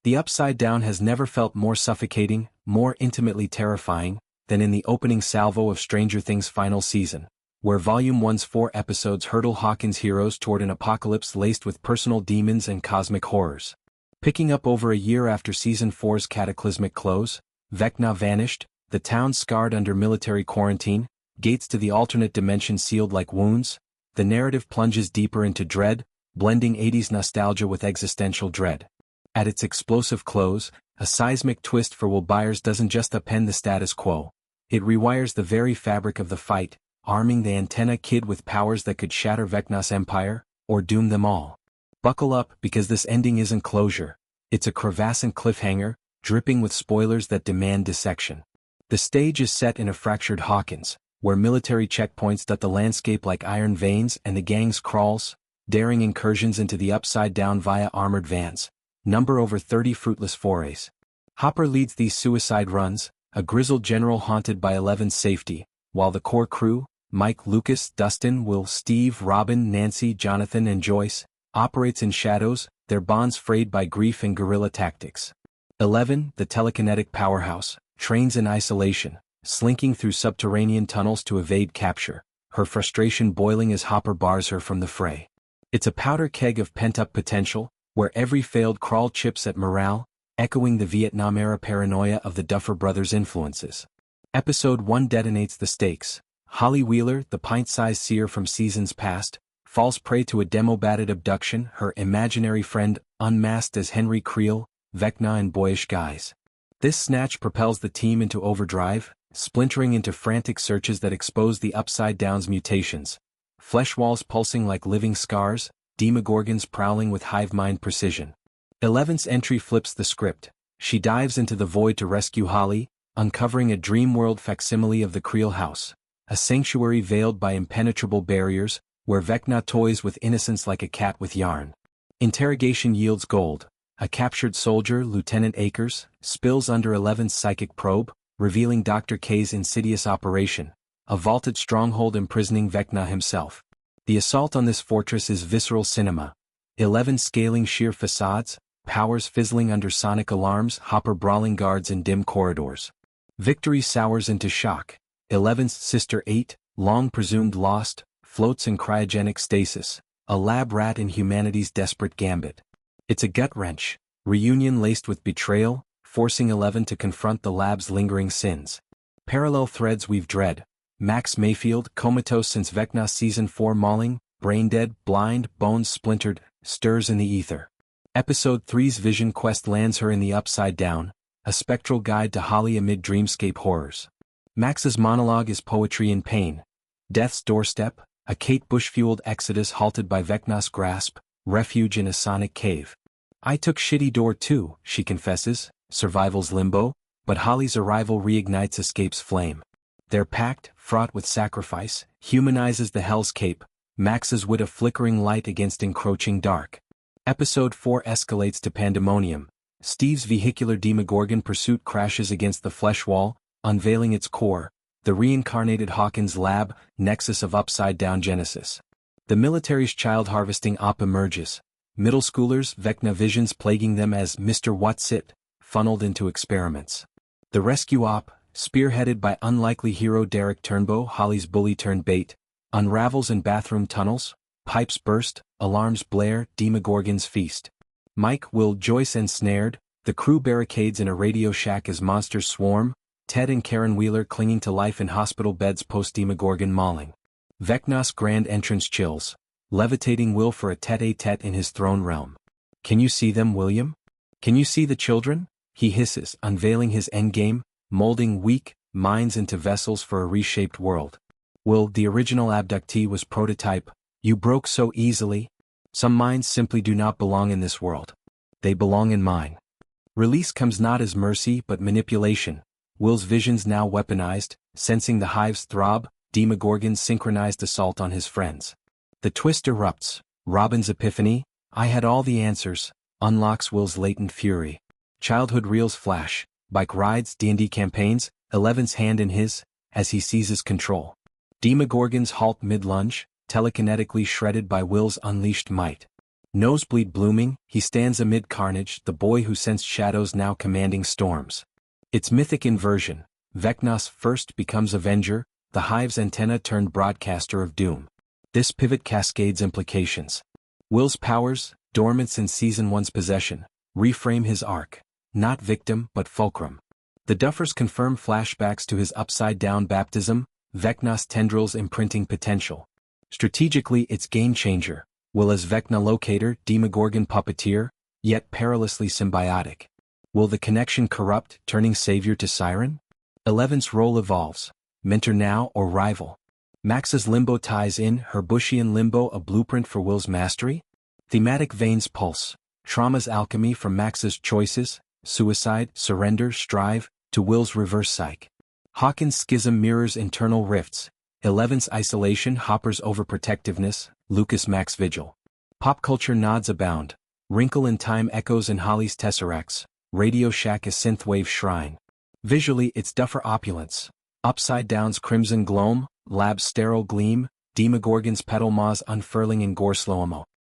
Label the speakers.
Speaker 1: The Upside Down has never felt more suffocating, more intimately terrifying, than in the opening salvo of Stranger Things' final season, where Volume 1's 4 episodes hurtle Hawkins' heroes toward an apocalypse laced with personal demons and cosmic horrors. Picking up over a year after Season 4's cataclysmic close, Vecna vanished, the town scarred under military quarantine, gates to the alternate dimension sealed like wounds. The narrative plunges deeper into dread, blending 80s nostalgia with existential dread. At its explosive close, a seismic twist for Will Byers doesn't just upend the status quo. It rewires the very fabric of the fight, arming the antenna kid with powers that could shatter Vecna's empire, or doom them all. Buckle up, because this ending isn't closure. It's a crevassing cliffhanger, dripping with spoilers that demand dissection. The stage is set in a fractured Hawkins, where military checkpoints dot the landscape like iron veins and the gang's crawls, daring incursions into the Upside Down via armored vans, number over 30 fruitless forays. Hopper leads these suicide runs, a grizzled general haunted by Eleven's safety, while the core crew, Mike, Lucas, Dustin, Will, Steve, Robin, Nancy, Jonathan and Joyce, operates in shadows, their bonds frayed by grief and guerrilla tactics. 11, the telekinetic powerhouse, trains in isolation, slinking through subterranean tunnels to evade capture, her frustration boiling as Hopper bars her from the fray. It's a powder keg of pent-up potential, where every failed crawl chips at morale, echoing the Vietnam-era paranoia of the Duffer Brothers' influences. Episode 1 detonates the stakes. Holly Wheeler, the pint-sized seer from seasons past, falls prey to a demo-batted abduction, her imaginary friend unmasked as Henry Creel, Vecna in boyish guise. This snatch propels the team into overdrive, splintering into frantic searches that expose the Upside Down's mutations. Flesh walls pulsing like living scars, Demogorgons prowling with hive-mind precision. 11's entry flips the script. She dives into the void to rescue Holly, uncovering a dream world facsimile of the Creel house, a sanctuary veiled by impenetrable barriers, where Vecna toys with innocence like a cat with yarn. Interrogation yields gold. A captured soldier, Lieutenant Akers, spills under 11's psychic probe, revealing Dr. K's insidious operation, a vaulted stronghold imprisoning Vecna himself. The assault on this fortress is visceral cinema. 11 scaling sheer facades, powers fizzling under sonic alarms, Hopper brawling guards in dim corridors. Victory sours into shock. 11's sister 8, long presumed lost, floats in cryogenic stasis, a lab rat in humanity's desperate gambit. It's a gut-wrench, reunion laced with betrayal, forcing 11 to confront the lab's lingering sins. Parallel threads weave dread. Max Mayfield, comatose since Vecna Season 4 mauling, brain-dead, blind, bones splintered, stirs in the ether. Episode 3's vision quest lands her in the Upside Down, a spectral guide to Holly amid dreamscape horrors. Max's monologue is poetry in pain. Death's doorstep, a Kate Bush-fueled exodus halted by Vecna's grasp, refuge in a sonic cave. I took shitty door too, she confesses, survival's limbo, but Holly's arrival reignites escape's flame. Their pact, fraught with sacrifice, humanizes the Hell's Cape, Max's wit a flickering light against encroaching dark. Episode 4 escalates to pandemonium. Steve's vehicular Demogorgon pursuit crashes against the flesh wall, unveiling its core, the reincarnated Hawkins lab, nexus of upside-down genesis. The military's child harvesting op emerges. Middle schoolers, Vecna visions plaguing them as Mr. What's-It, funneled into experiments. The rescue op, spearheaded by unlikely hero Derek Turnbow, Holly's bully-turned-bait, unravels in bathroom tunnels, pipes burst, alarms blare, Demogorgons feast. Mike, Will, Joyce ensnared, the crew barricades in a radio shack as monsters swarm, Ted and Karen Wheeler clinging to life in hospital beds post-Demogorgon mauling. Vecna's grand entrance chills, levitating Will for a tete-a-tete in his throne realm. Can you see them, William? Can you see the children? He hisses, unveiling his endgame, molding weak minds into vessels for a reshaped world. Will, the original abductee was prototype. You broke so easily. Some minds simply do not belong in this world. They belong in mine. Release comes not as mercy but manipulation. Will's visions now weaponized, sensing the hive's throb, Demogorgon's synchronized assault on his friends. The twist erupts. Robin's epiphany, I had all the answers, unlocks Will's latent fury. Childhood reels flash, bike rides, D&D campaigns, 11's hand in his, as he seizes control. Demogorgons halt mid-lunge, telekinetically shredded by Will's unleashed might. Nosebleed blooming, he stands amid carnage, the boy who sensed shadows now commanding storms. Its mythic inversion, Vecna's first becomes Avenger, the Hive's antenna turned broadcaster of doom. This pivot cascades implications. Will's powers, dormant in Season 1's possession, reframe his arc. Not victim but fulcrum. The Duffers confirm flashbacks to his upside-down baptism, Vecna's tendrils imprinting potential. Strategically it's game-changer. Will as Vecna locator, Demogorgon puppeteer, yet perilously symbiotic. Will the connection corrupt, turning savior to siren? 11's role evolves. Mentor now or rival? Max's limbo ties in, her Bushian limbo a blueprint for Will's mastery? Thematic veins pulse. Trauma's alchemy from Max's choices, suicide, surrender, strive, to Will's reverse psych. Hawkins' schism mirrors internal rifts. 11's isolation, Hopper's overprotectiveness, Lucas' Max vigil. Pop culture nods abound. Wrinkle in Time echoes in Holly's tesseracts. Radio Shack a synthwave shrine. Visually it's Duffer opulence. Upside Down's crimson gloam, Lab's sterile gleam, Demogorgon's petal maws unfurling in gore slow-mo.